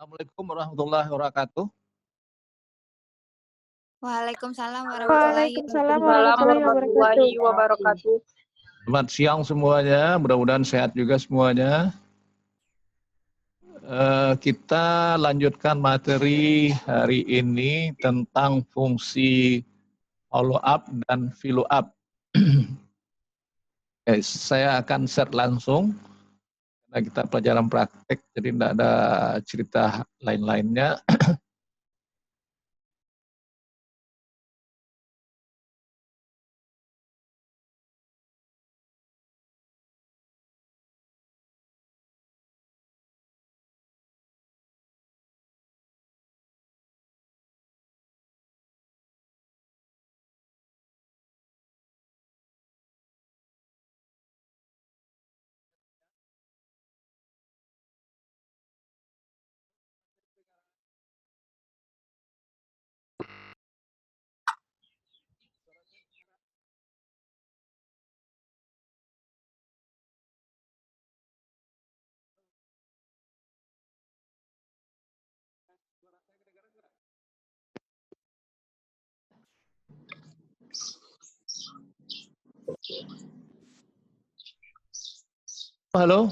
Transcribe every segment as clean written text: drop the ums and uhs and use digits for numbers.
Assalamualaikum warahmatullahi wabarakatuh. Waalaikumsalam warahmatullahi Waalaikumsalam wabarakatuh. warahmatullahi wabarakatuh. Selamat siang semuanya, mudah-mudahan sehat juga semuanya. Kita lanjutkan materi hari ini tentang fungsi follow up dan follow up. Saya akan share langsung karena kita pelajaran praktek, jadi tidak ada cerita lain-lainnya. Halo.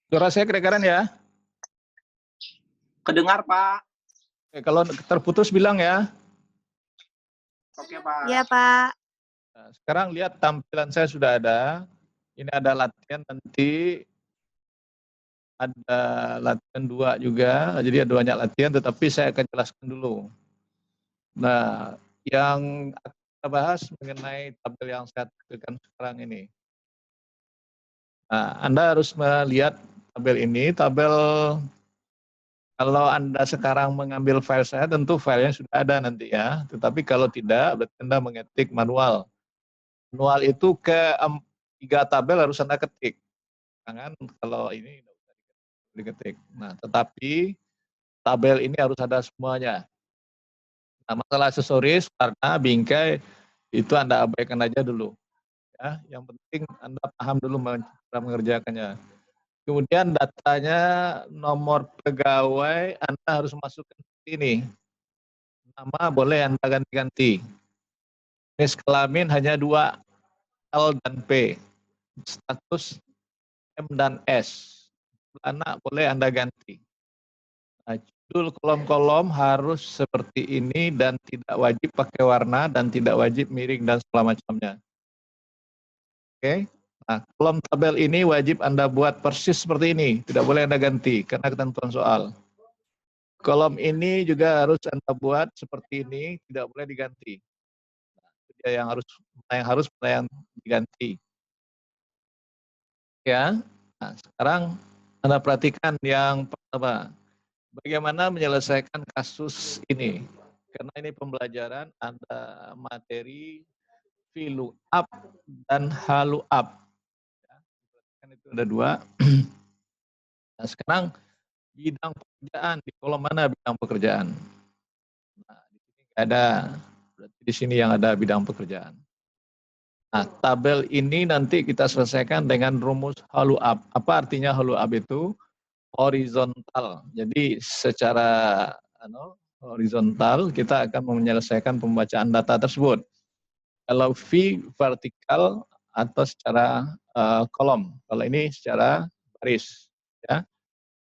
Suara saya kedengaran ya? Kedengar, Pak. Oke, kalau terputus bilang ya. Oke, Pak. Ya, Pak. Nah, sekarang lihat tampilan saya sudah ada. Ini ada latihan, nanti ada latihan 2 juga. Jadi ada banyak latihan, tetapi saya akan jelaskan dulu. Nah, yang akan kita bahas mengenai tabel yang saya tampilkan sekarang ini. Nah, Anda harus melihat tabel ini. Tabel, kalau Anda sekarang mengambil file saya, tentu filenya sudah ada nanti ya. Tetapi kalau tidak, berarti Anda mengetik manual. Manual itu ke 3 tabel harus Anda ketik. Jangan kalau ini tidak usah diketik. Nah, tetapi tabel ini harus ada semuanya. Nah, masalah aksesoris, warna, bingkai, itu Anda abaikan aja dulu. Ya, yang penting Anda paham dulu cara mengerjakannya. Kemudian datanya, nomor pegawai, Anda harus masukkan ini. Nama boleh Anda ganti-ganti. Jenis kelamin hanya 2, L dan P. Status M dan S. Anak boleh Anda ganti. Nah, judul kolom-kolom harus seperti ini dan tidak wajib pakai warna dan tidak wajib miring dan segala macamnya. Oke. Nah, kolom tabel ini wajib Anda buat persis seperti ini, tidak boleh Anda ganti karena ketentuan soal. Kolom ini juga harus Anda buat seperti ini, tidak boleh diganti. Nah, itu dia yang harus yang diganti. Ya. Nah, sekarang Anda perhatikan yang pertama. Bagaimana menyelesaikan kasus ini? Karena ini pembelajaran, ada materi fill up dan halu up. Ya, kan itu ada 2. Nah, sekarang bidang pekerjaan, di kolom mana bidang pekerjaan? Nah, di sini nggak ada. Berarti di sini yang ada bidang pekerjaan. Nah, tabel ini nanti kita selesaikan dengan rumus halu up. Apa artinya halu up itu? Horizontal. Jadi secara horizontal kita akan menyelesaikan pembacaan data tersebut. Kalau V vertikal atau secara kolom. Kalau ini secara baris, ya.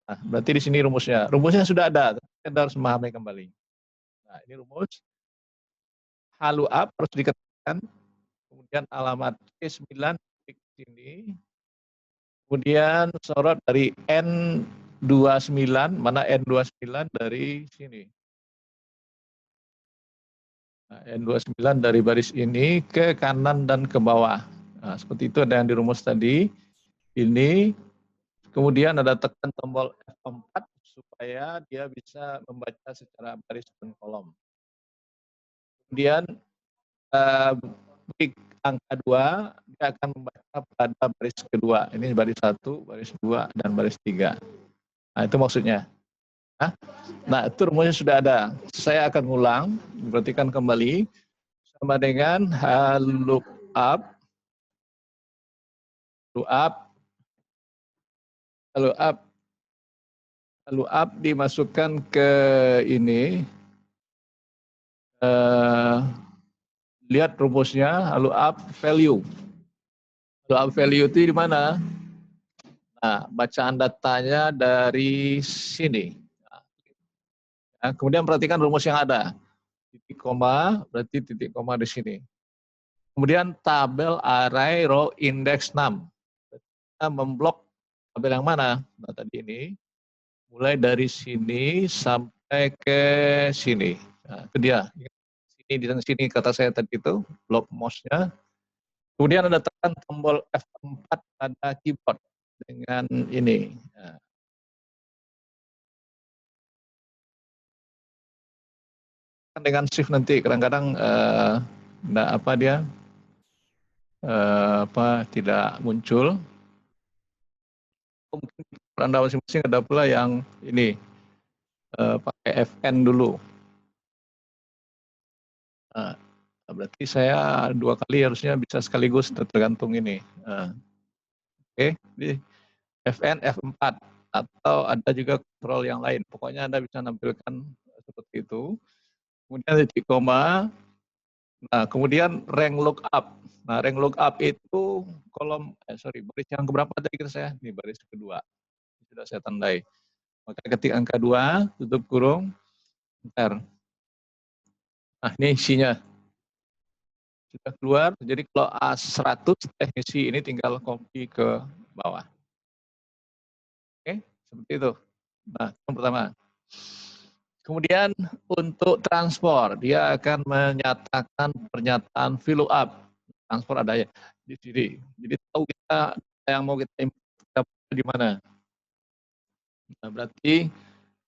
Nah, berarti di sini rumusnya. Rumusnya sudah ada, kita harus memahami kembali. Nah, ini rumus. Halu up harus diketikkan. Kemudian alamat C9 di sini. Kemudian sorot dari N29, mana N29 dari sini. Nah, N29 dari baris ini ke kanan dan ke bawah. Nah, seperti itu ada yang dirumus tadi. Ini, kemudian ada tekan tombol F4 supaya dia bisa membaca secara baris dan kolom. Kemudian klik angka 2, dia akan membaca pada baris kedua. Ini baris 1, baris 2, dan baris 3. Nah, itu maksudnya. Nah, itu rumusnya sudah ada. Saya akan ulang, perhatikan kembali. Sama dengan look up, Lalu up dimasukkan ke ini, lihat rumusnya, lalu up value. Lalu up value itu di mana? Nah, bacaan datanya dari sini. Nah, kemudian perhatikan rumus yang ada. Titik koma, berarti titik koma di sini. Kemudian tabel array row index 6. Kita memblok tabel yang mana? Nah, tadi ini. Mulai dari sini sampai ke sini. Nah, itu dia. Sini di sini kata saya tadi itu, blok mouse-nya. Kemudian Anda tekan tombol F4 pada keyboard dengan ini. Nah, dengan shift nanti kadang-kadang tidak muncul. Mungkin Anda masing-masing ada pula yang ini pakai FN dulu. Nah, berarti saya 2 kali harusnya bisa sekaligus, tergantung ini. Oke, di FN F4 atau ada juga kontrol yang lain. Pokoknya Anda bisa nampilkan seperti itu. Kemudian titik koma. Nah, kemudian rank lookup. Nah, rank lookup itu baris yang keberapa tadi kira saya? Ini baris kedua. Sudah saya tandai. Maka ketik angka 2, tutup kurung, enter. Nah, ini isinya. Sudah keluar, jadi kalau A100 teknisi ini tinggal copy ke bawah. Oke, seperti itu. Nah, yang pertama. Kemudian untuk transport, dia akan menyatakan pernyataan fill up. Transport ada ya di sini. Jadi tahu kita yang mau kita import di mana. Nah, berarti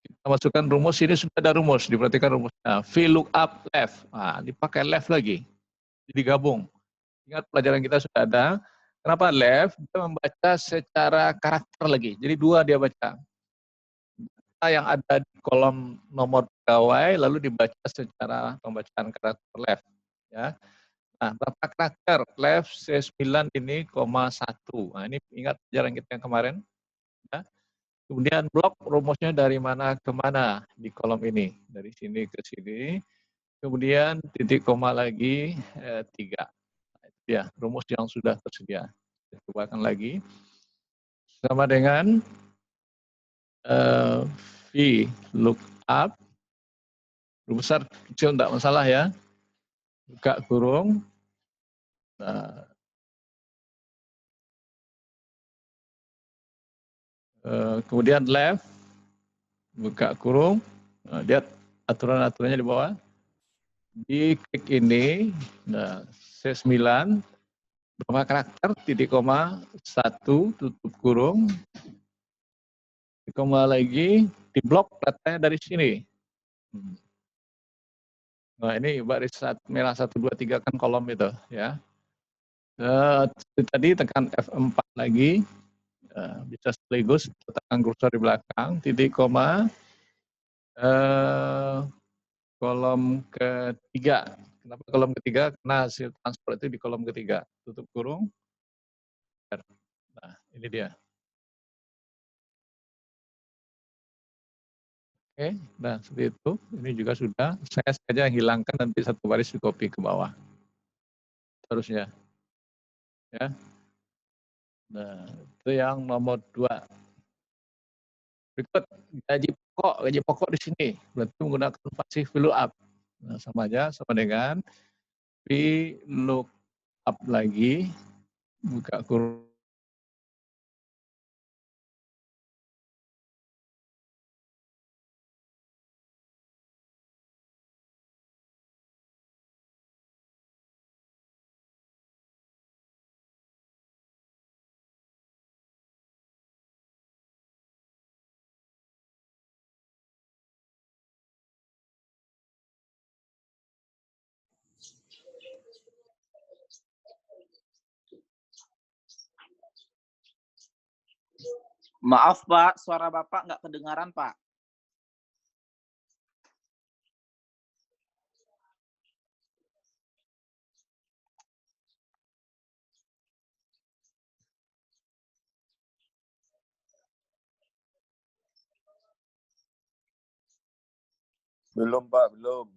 kita masukkan rumus, ini sudah ada rumus, diperhatikan rumusnya. Fill up left. Nah, dipakai left lagi. Jadi gabung. Ingat pelajaran kita sudah ada. Kenapa left? Dia membaca secara karakter lagi. Jadi 2 dia baca. Yang ada di kolom nomor pegawai lalu dibaca secara pembacaan karakter left. Ya. Nah, berapa karakter? Left C9 ini, 1. Nah, ini ingat pelajaran kita yang kemarin. Ya. Kemudian blok rumusnya dari mana ke mana di kolom ini. Dari sini ke sini. Kemudian titik koma lagi 3. Nah, itu dia rumus yang sudah tersedia. Kita cobakan lagi. Sama dengan V lookup. Besar kecil tidak masalah ya. Buka kurung. Nah, kemudian left. Buka kurung. Nah, lihat aturan-aturannya di bawah. Di klik ini. Nah, C9. Berapa karakter? Titik koma 1. Tutup kurung. Titik koma lagi. Di blok datanya dari sini. Nah, ini baris merah 1, 2, 3 kan kolom itu ya. Tadi tekan F4 lagi. Bisa sekaligus tekan kursor di belakang, titik koma, kolom ketiga. Kenapa kolom ketiga? Karena hasil transport itu di kolom ketiga. Tutup kurung. Nah, ini dia. Oke, nah seperti itu. Ini juga sudah. Saya sengaja hilangkan nanti 1 baris di copy ke bawah. Terusnya. Ya. Nah, itu yang nomor 2. Berikut gaji pokok di sini. Berarti menggunakan pasif fill up. Nah, sama aja, sama dengan V lookup lagi, buka kurung. Maaf Pak, suara Bapak nggak kedengaran Pak. Belum, Pak, belum.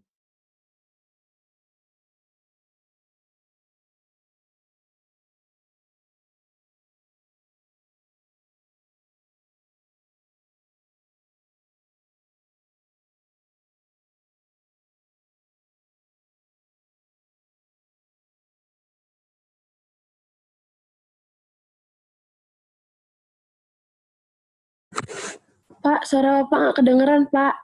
Pak, suara Bapak nggak kedengeran, Pak.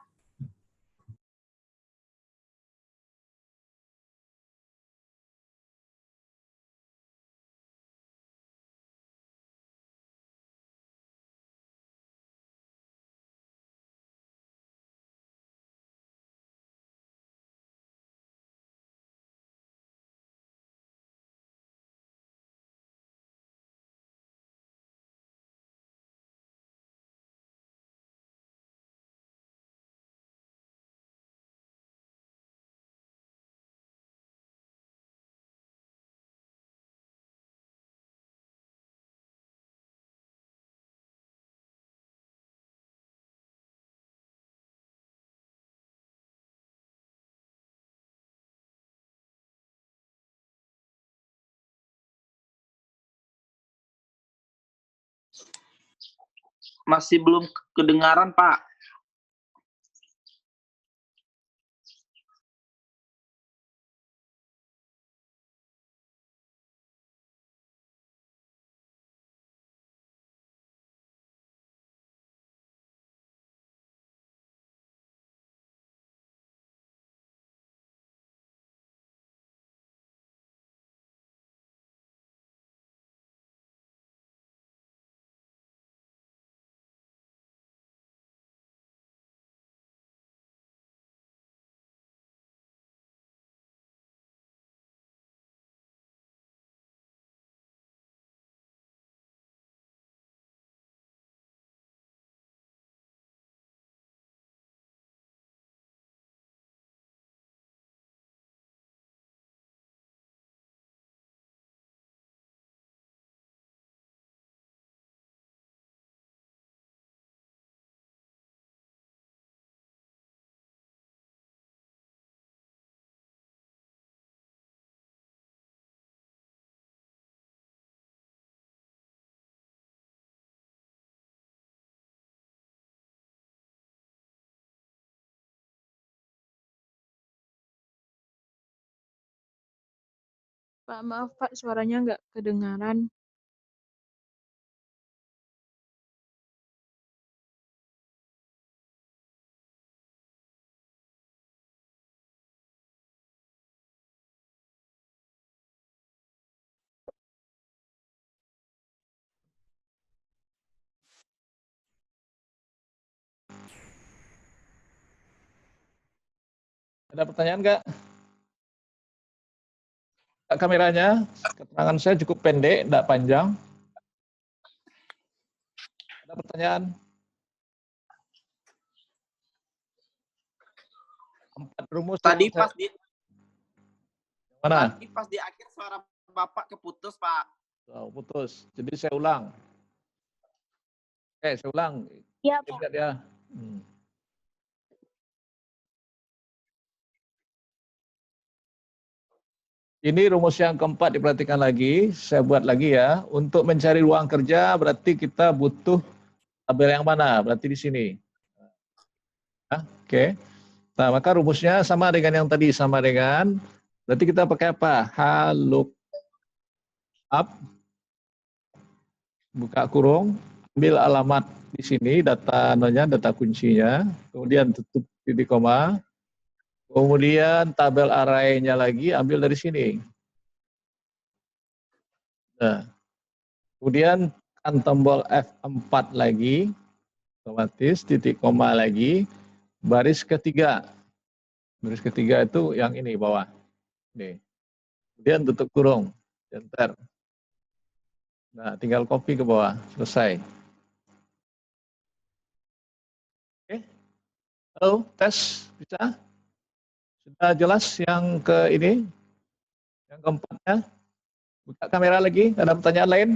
Masih belum kedengaran, Pak. Pak, maaf Pak, suaranya nggak kedengaran. Ada pertanyaan nggak? Kameranya, keterangan saya cukup pendek, tidak panjang. Ada pertanyaan? 4 rumus Tadi yang saya- pas di Mana? Tadi pas di akhir suara Bapak keputus, Pak. Oh, putus. Jadi saya ulang. Oke, saya ulang. Iya, Pak. Lihat ya. Ini rumus yang keempat, diperhatikan lagi. Saya buat lagi ya. Untuk mencari ruang kerja berarti kita butuh tabel yang mana? Berarti di sini. Oke. Nah, maka rumusnya sama dengan yang tadi, sama dengan berarti kita pakai apa? Lookup, buka kurung, ambil alamat di sini, data kuncinya, kemudian tutup titik koma, kemudian tabel array-nya lagi ambil dari sini. Nah, kemudian tekan tombol F4 lagi, otomatis titik koma lagi, baris ketiga. Baris ketiga itu yang ini bawah. Nih. Kemudian tutup kurung, enter. Nah, tinggal copy ke bawah, selesai. Oke. Halo, tes, bisa? Sudah jelas yang ke ini? Yang keempatnya? Buka kamera lagi, ada pertanyaan lain?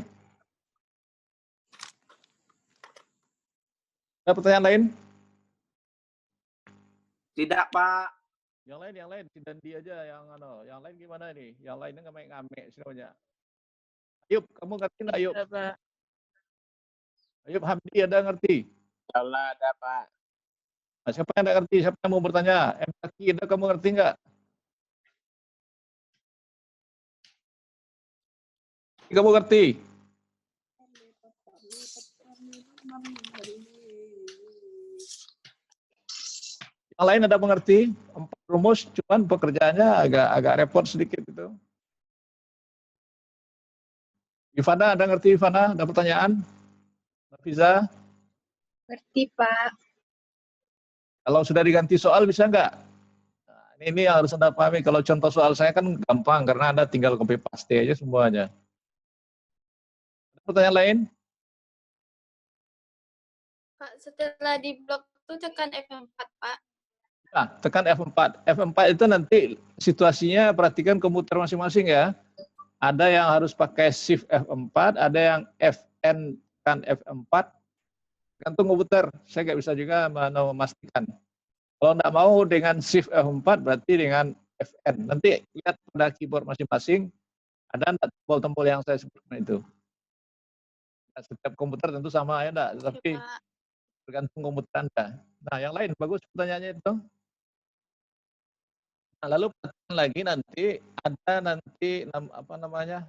Ada pertanyaan lain? Tidak, Pak. Yang lain, si Dandi aja yang lain gimana nih? Yang lainnya ngame-ngame semuanya. Ayub, kamu ngerti nggak Ayub? Ada, Pak. Ayub Hamdi ada ngerti? Allah ada Pak. Nah, siapa yang nggak ngerti? Siapa yang mau bertanya? Taki, ada kamu ngerti nggak? Kamu ngerti? Yang lain ada mengerti? 4 rumus, cuman pekerjaannya agak repot sedikit itu. Ivana, ada ngerti Ivana? Ada pertanyaan? Nafiza? Ngerti, Pak. Kalau sudah diganti soal bisa nggak? Nah, ini yang harus Anda pahami. Kalau contoh soal saya kan gampang, karena Anda tinggal copy paste aja semuanya. Ada pertanyaan lain? Pak, setelah di blok itu tekan F4, Pak. Nah, tekan F4. F4 itu nanti situasinya perhatikan komputer masing-masing ya. Ada yang harus pakai shift F4, ada yang Fn kan F4. Gantung komputer, saya nggak bisa juga memastikan. Kalau nggak mau dengan shift F4 berarti dengan Fn. Nanti lihat pada keyboard masing-masing ada nggak tombol-tombol yang saya sebutkan itu. Nah, setiap komputer tentu sama ya enggak, tapi Pak. tergantung komputer Anda. Nah, yang lain bagus pertanyaannya itu. Nah, lalu pertanyaan lagi ada apa namanya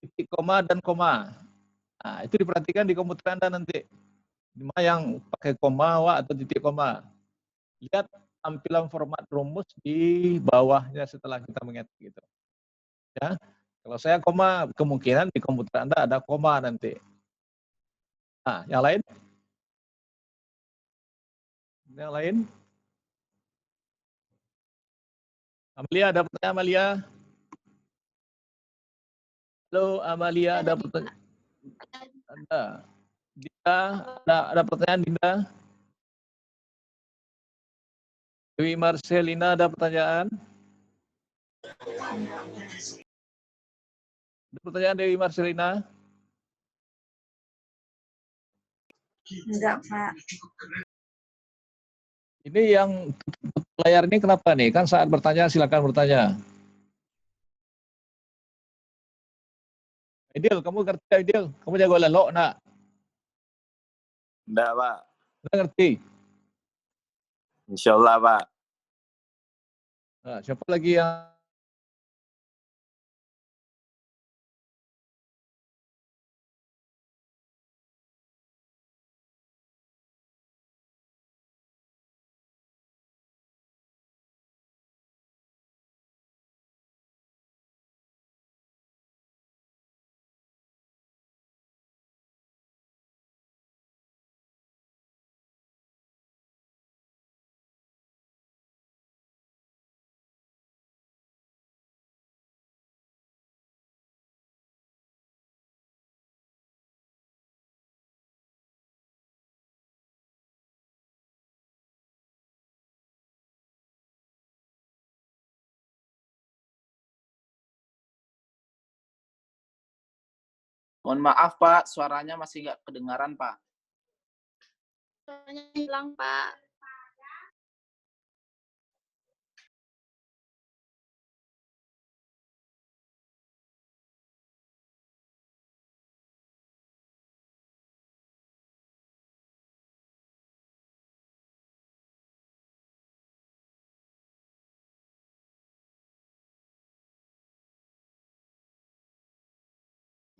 titik koma dan koma. Nah, itu diperhatikan di komputer Anda nanti. Mana yang pakai koma atau titik koma. Lihat tampilan format rumus di bawahnya setelah kita mengetik gitu. Ya. Kalau saya koma, kemungkinan di komputer Anda ada koma nanti. Nah, yang lain? Yang lain? Amalia, ada pertanyaan Amalia? Halo Amalia, ada pertanyaan? Ada. Dinda, ada pertanyaan Dinda? Dewi Marcelina ada pertanyaan? Ada pertanyaan Dewi Marcelina? Enggak, Pak. Ini yang layar ini kenapa nih? Kan saat bertanya silakan bertanya. Aidil, kamu ngerti Aidil? Kamu jago lelok nak? Enggak Pak. Nggak ngerti? Insya Allah Pak. Nah, siapa lagi yang Mohon maaf, Pak. Suaranya masih nggak kedengaran, Pak. Soalnya hilang, Pak.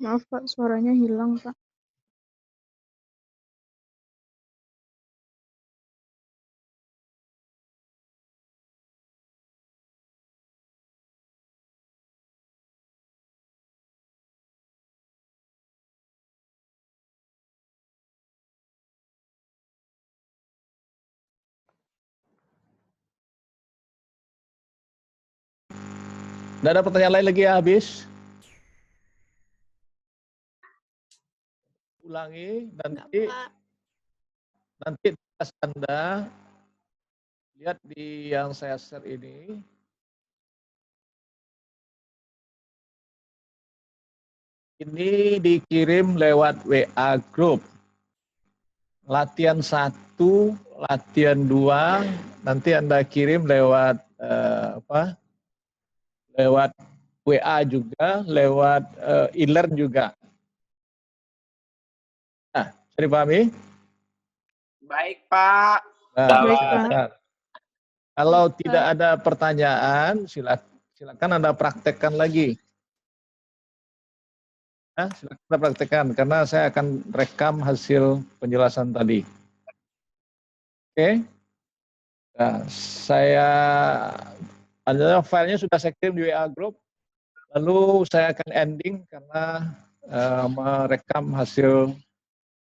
Maaf, Pak. Suaranya hilang, Pak. nggak ada pertanyaan lain lagi ya habis? Ulangi Enggak, nanti Pak. tugas Anda lihat di yang saya share ini. Ini dikirim lewat WA group. latihan 1, latihan 2, nanti Anda kirim lewat lewat WA juga, lewat e-learn juga. Nah, bisa dipahami? Baik, Pak. Nah, Baik, silakan. Kalau Baik, tidak Pak. ada pertanyaan, silakan Anda praktekkan lagi. Nah, silakan Anda praktekkan, karena saya akan rekam hasil penjelasan tadi. Oke? Nah, filenya sudah saya kirim di WA Group, lalu saya akan ending karena merekam hasil